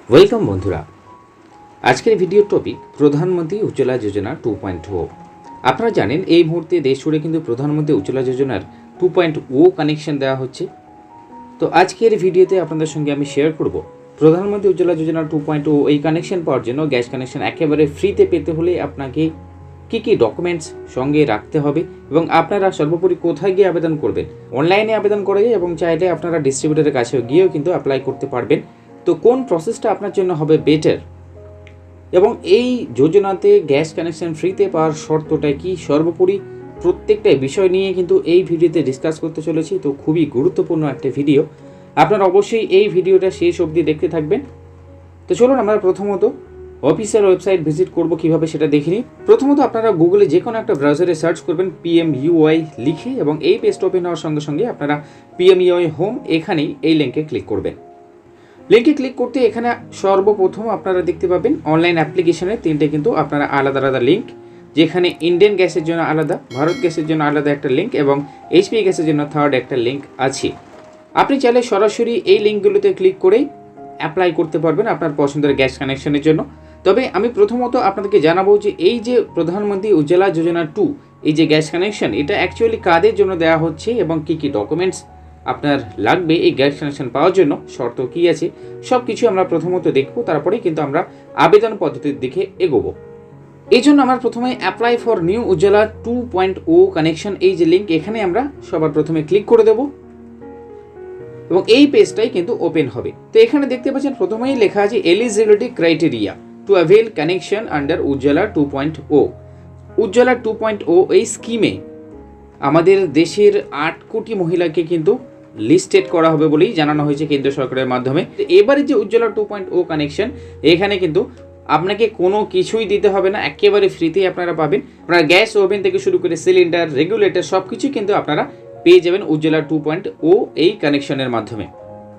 Welcome বন্ধুরা, আজকের video topic প্রধানমন্ত্রী উজ্জ্বলা যোজনা 2.0। আপনারা জানেন এই মুহূর্তে দেশ জুড়ে কিন্তু প্রধানমন্ত্রী উজ্জ্বলা যোজনার 2.0 কানেকশন দেওয়া হচ্ছে। তো আজকের ভিডিওতে আপনাদের সঙ্গে আমি শেয়ার করব প্রধানমন্ত্রী উজ্জ্বলা যোজনা 2.0 এই কানেকশন পাওয়ার জন্য গ্যাস কানেকশন একেবারে ফ্রিতে পেতে হলে আপনাকে কী কী ডকুমেন্টস সঙ্গে রাখতে হবে এবং আপনারা সর্বোপরি কোথায় গিয়ে আবেদন করবেন। অনলাইনে আবেদন করা যায় এবং চাইলে আপনারা ডিস্ট্রিবিউটরের কাছেও গিয়েও কিন্তু অ্যাপ্লাই করতে পারবেন। তো কোন প্রসেসটা আপনার জন্য হবে বেটার এবং এই যোজনাতে গ্যাস কানেকশন ফ্রিতে পাওয়ার শর্তটা কি, সর্বোপরি প্রত্যেকটা বিষয় নিয়ে কিন্তু এই ভিডিওতে ডিসকাস করতে চলেছি। তো খুবই গুরুত্বপূর্ণ একটা ভিডিও, আপনারা অবশ্যই এই ভিডিওটা শেষ অবধি দেখতে থাকবেন। তো চলুন আমরা প্রথমত অফিসিয়াল ওয়েবসাইট ভিজিট করব, কিভাবে সেটা দেখে নিই। প্রথমত আপনারা গুগলে যে কোনো একটা ব্রাউজারে সার্চ করবেন PMUI লিখে এবং এই পেজটা ওপেন হওয়ার সঙ্গে সঙ্গে আপনারা PMUI হোম এখানেই এই লিঙ্কে ক্লিক করবেন। লিঙ্কে ক্লিক করতে এখানে সর্বপ্রথম আপনারা দেখতে পাবেন অনলাইন অ্যাপ্লিকেশনের তিনটে কিন্তু আপনারা আলাদা আলাদা লিঙ্ক, যেখানে ইন্ডিয়ান গ্যাসের জন্য আলাদা, ভারত গ্যাসের জন্য আলাদা একটা লিঙ্ক এবং HP গ্যাসের জন্য থার্ড একটা লিঙ্ক আছে। আপনি চাইলে সরাসরি এই লিঙ্কগুলোতে ক্লিক করেই অ্যাপ্লাই করতে পারবেন আপনার পছন্দের গ্যাস কানেকশনের জন্য। তবে আমি প্রথমত আপনাদেরকে জানাবো যে এই যে প্রধানমন্ত্রী উজ্জ্বলা যোজনা 2 এই যে গ্যাস কানেকশন, এটা অ্যাকচুয়ালি কাদের জন্য দেওয়া হচ্ছে এবং কী কী ডকুমেন্টস আপনার লাগবে এই গ্যাস কানেকশন পাওয়ার জন্য, শর্ত কী আছে, সব কিছু আমরা প্রথমত দেখব, তারপরেই কিন্তু আমরা আবেদন পদ্ধতির দিকে এগোবো। এই জন্য আমরা প্রথমে apply for new Ujjwala 2.0 connection এই যে লিঙ্ক, এখানে আমরা সবার প্রথমে ক্লিক করে দেব এবং এই পেজটাই কিন্তু ওপেন হবে। তো এখানে দেখতে পাচ্ছেন প্রথমেই লেখা আছে eligibility criteria two avail connection under Ujjwala 2.0। Ujjwala 2.0 এই স্কিমে আমাদের দেশের 8 কোটি মহিলাকে কিন্তু লিস্টেড করা হবে বলেই জানানো হয়েছে কেন্দ্র সরকারের মাধ্যমে। এবারে যে উজ্জ্বলা 2.0 কানেকশন, এখানে কিন্তু আপনাকে কোনো কিছুই দিতে হবে না, একেবারে ফ্রিতেই আপনারা পাবেন। আপনার গ্যাস ওভেন থেকে শুরু করে সিলিন্ডার, রেগুলেটর সব কিছুই কিন্তু আপনারা পেয়ে যাবেন উজ্জ্বলা 2.0 এই কানেকশনের মাধ্যমে।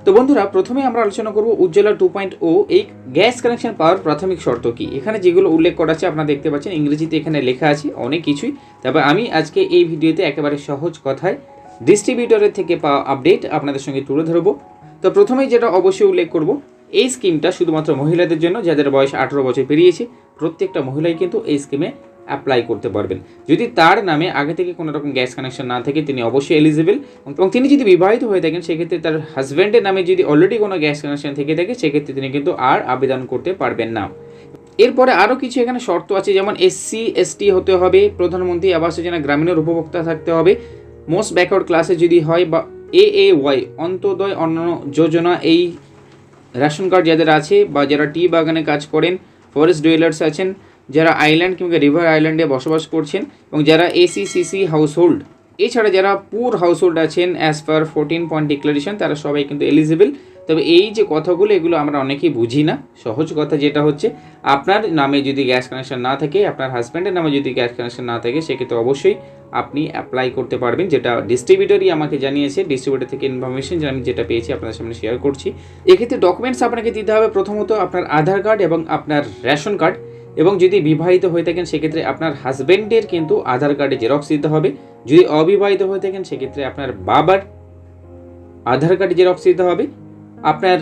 তো বন্ধুরা, প্রথমে আমরা আলোচনা করব উজ্জ্বলা 2.0 এই গ্যাস কানেকশন পাওয়ার প্রাথমিক শর্ত কি। এখানে যেগুলো উল্লেখ করা আছে আপনারা দেখতে পাচ্ছেন, ইংরেজিতে এখানে লেখা আছে অনেক কিছুই। তবে আমি আজকে এই ভিডিওতে একেবারে সহজ কথায় ডিস্ট্রিবিউটরের থেকে পাওয়া আপডেট আপনাদের সঙ্গে তুলে ধরবো। তো প্রথমেই যেটা অবশ্যই উল্লেখ করব, এই স্কিমটা শুধুমাত্র মহিলাদের জন্য, যাদের বয়স 18 বছর পেরিয়েছে প্রত্যেকটা মহিলাই কিন্তু এই স্কিমে অ্যাপ্লাই করতে পারবেন। যদি তার নামে আগে থেকে কোনো রকম গ্যাস কানেকশন না থাকে তিনি অবশ্যই এলিজিবল, এবং তিনি যদি বিবাহিত হয়ে থাকেন সেক্ষেত্রে তার হাজব্যান্ডের নামে যদি অলরেডি কোনো গ্যাস কানেকশন থেকে থাকে সেক্ষেত্রে তিনি কিন্তু আর আবেদন করতে পারবেন না। এরপরে আরও কিছু এখানে শর্ত আছে, যেমন SC ST হতে হবে, প্রধানমন্ত্রী আবাস যোজনা গ্রামীণের উপভোক্তা থাকতে হবে, মোস্ট ব্যাকওয়ার্ড ক্লাসে যদি হয়, বা AAY অন্তোদয় অন্ন যোজনা এই রেশন কার্ড যাদের আছে, বা যারা টি বাগানে কাজ করেন, ফরেস্ট ডুয়েলার্স আছেন, যারা আইল্যান্ড কিংবা রিভার আইল্যান্ডে বসবাস করছেন, এবং যারা ACCC হাউসহোল্ড, এছাড়া যারা পুর হাউসহোল্ড আছেন অ্যাজ পার 14 পয়েন্ট ডিক্লারেশন, তারা সবাই কিন্তু এলিজিবল। তবে এই যে কথাগুলো এগুলো আমরা অনেকেই বুঝি না। সহজ কথা যেটা হচ্ছে, আপনার নামে যদি গ্যাস কানেকশন না থাকে, আপনার হাজব্যান্ডের নামে যদি গ্যাস কানেকশন না থাকে, সেক্ষেত্রে অবশ্যই আপনি অ্যাপ্লাই করতে পারবেন, যেটা ডিস্ট্রিবিউটরই আমাকে জানিয়েছে। ডিস্ট্রিবিউটর থেকে ইনফরমেশন আমি যেটা পেয়েছি আপনাদের সামনে শেয়ার করছি। এক্ষেত্রে ডকুমেন্টস আপনাকে দিতে হবে প্রথমত আপনার আধার কার্ড এবং আপনার রেশন কার্ড, এবং যদি বিবাহিত হয়ে থাকেন সেক্ষেত্রে আপনার হাজব্যান্ডের কিন্তু আধার কার্ডে জেরক্স দিতে হবে। যদি অবিবাহিত হয়ে থাকেন সেক্ষেত্রে আপনার বাবার আধার কার্ডে জেরক্স দিতে হবে। আপনার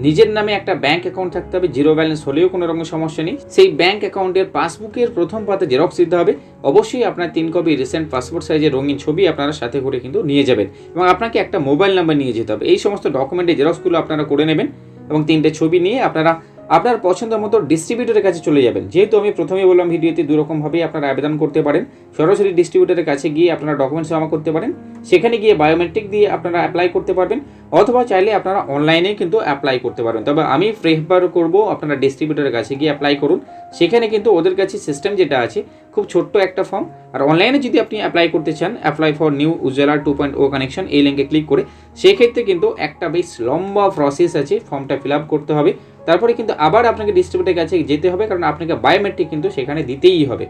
নিজের নামে একটা ব্যাংক অ্যাকাউন্ট থাকতে হবে, জিরো ব্যালেন্স হলেও কোনো রকম সমস্যা নেই। সেই ব্যাংক অ্যাকাউন্টের পাসবুকের প্রথম পাতা জেরক্স দিতে হবে। অবশ্যই আপনার 3 কপি রিসেন্ট পাসপোর্ট সাইজের রঙিন ছবি আপনারা সাথে করে কিন্তু নিয়ে যাবেন, এবং আপনাকে একটা মোবাইল নাম্বার নিয়ে যেতে হবে। এই সমস্ত ডকুমেন্টের জেরক্সগুলো আপনারা করে নেবেন এবং 3টে ছবি নিয়ে আপনারা আপনার পছন্দ মতো ডিস্ট্রিবিউটরের কাছে চলে যাবেন। যেহেতু আমি প্রথমেই বললাম ভিডিওতে দুরকমভাবেই আপনারা আবেদন করতে পারেন। সরাসরি ডিস্ট্রিবিউটরের কাছে গিয়ে আপনারা ডকুমেন্টস জমা করতে পারেন, সেখানে গিয়ে বায়োমেট্রিক দিয়ে আপনারা অ্যাপ্লাই করতে পারবেন, অথবা চাইলে আপনারা অনলাইনে কিন্তু অ্যাপ্লাই করতে পারবেন। তবে আমি প্রেফার করব আপনারা ডিস্ট্রিবিউটরের কাছে গিয়ে অ্যাপ্লাই করুন। সেখানে কিন্তু ওদের কাছে সিস্টেম যেটা আছে খুব ছোট্ট একটা ফর্ম, আর অনলাইনে যদি আপনি অ্যাপ্লাই করতে চান apply for new Ujjwala 2.0 connection এই লিঙ্কে ক্লিক করে, সেক্ষেত্রে কিন্তু একটা বেশ লম্বা প্রসেস আছে, ফর্মটা ফিল আপ করতে হবে, তারপরে কিন্তু আবার আপনাকে ডিস্ট্রিবিউটরের কাছে যেতে হবে, কারণ আপনাকে বায়োমেট্রিক কিন্তু সেখানে দিতেই হবে।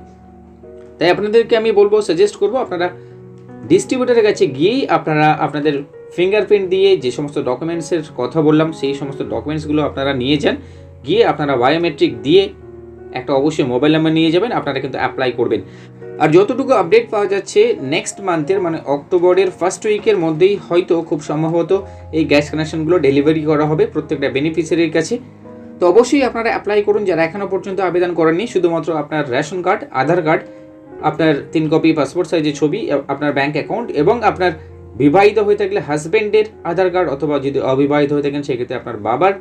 তাই আপনাদেরকে আমি বলবো, সাজেস্ট করব আপনারা ডিস্ট্রিবিউটরের কাছে গিয়েই আপনারা আপনাদের ফিঙ্গারপ্রিন্ট দিয়ে যে সমস্ত ডকুমেন্টসের কথা বললাম সেই সমস্ত ডকুমেন্টসগুলো আপনারা নিয়ে যান, গিয়ে আপনারা বায়োমেট্রিক দিয়ে একটা অবশ্যই মোবাইল নাম্বার নিয়ে যাবেন, আপনারা কিন্তু অ্যাপ্লাই করবেন। আর যতটুকু আপডেট পাওয়া যাচ্ছে নেক্সট মান্থের মানে অক্টোবরের ফার্স্ট উইকের মধ্যেই হয়তো খুব সম্ভবত এই গ্যাস কানেকশনগুলো ডেলিভারি করা হবে প্রত্যেকটা বেনিফিশিয়ারির কাছে। তো অবশ্যই আপনারা অ্যাপ্লাই করুন যারা এখনও পর্যন্ত আবেদন করেননি। শুধুমাত্র আপনার রেশন কার্ড, আধার কার্ড, আপনার 3 কপি পাসপোর্ট সাইজের ছবি, আপনার ব্যাঙ্ক অ্যাকাউন্ট এবং আপনার বিবাহিত হয়ে থাকলে হাজব্যান্ডের আধার কার্ড, অথবা যদি অবিবাহিত হয়ে থাকেন সেক্ষেত্রে আপনার বাবার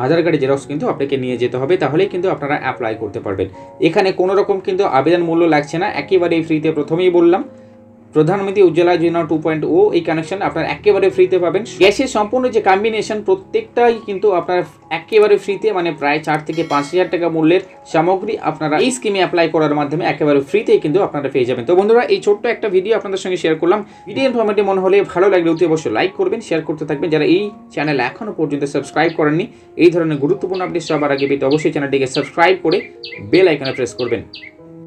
আধার কার্ডের জেরক্স কিন্তু আপনাকে নিয়ে যেতে হবে, তাহলেই কিন্তু আপনারা অ্যাপ্লাই করতে পারবেন। এখানে কোনো রকম কিন্তু আবেদন মূল্য লাগছে না, একেবারেই ফ্রিতে। প্রথমেই বললাম প্রধানমন্ত্রী উজ্জ্বলা যোজনা 2.0 এই কানেকশন আপনার একেবারে ফ্রিতে পাবেন। গ্যাসের সম্পূর্ণ যে কম্বিনেশন প্রত্যেকটাই কিন্তু আপনার একেবারে ফ্রিতে, মানে প্রায় 4 থেকে 5,000 টাকা মূল্যের সামগ্রী আপনারা এই স্কিমে অ্যাপ্লাই করার মাধ্যমে একেবারে ফ্রিতেই কিন্তু আপনারা পেয়ে যাবেন। তো বন্ধুরা, এই ছোট্ট একটা ভিডিও আপনাদের সঙ্গে শেয়ার করলাম। ভিডিও ইনফরমেটিভ মনে হলে, ভালো লাগলে অতি অবশ্যই লাইক করবেন, শেয়ার করতে থাকবেন। যারা এই চ্যানেল এখনও পর্যন্ত সাবস্ক্রাইব করেননি, এই ধরনের গুরুত্বপূর্ণ আপডেট সবার আগে পেতে অবশ্যই চ্যানেলটিকে সাবস্ক্রাইব করে বেল আইকনে প্রেস করবেন।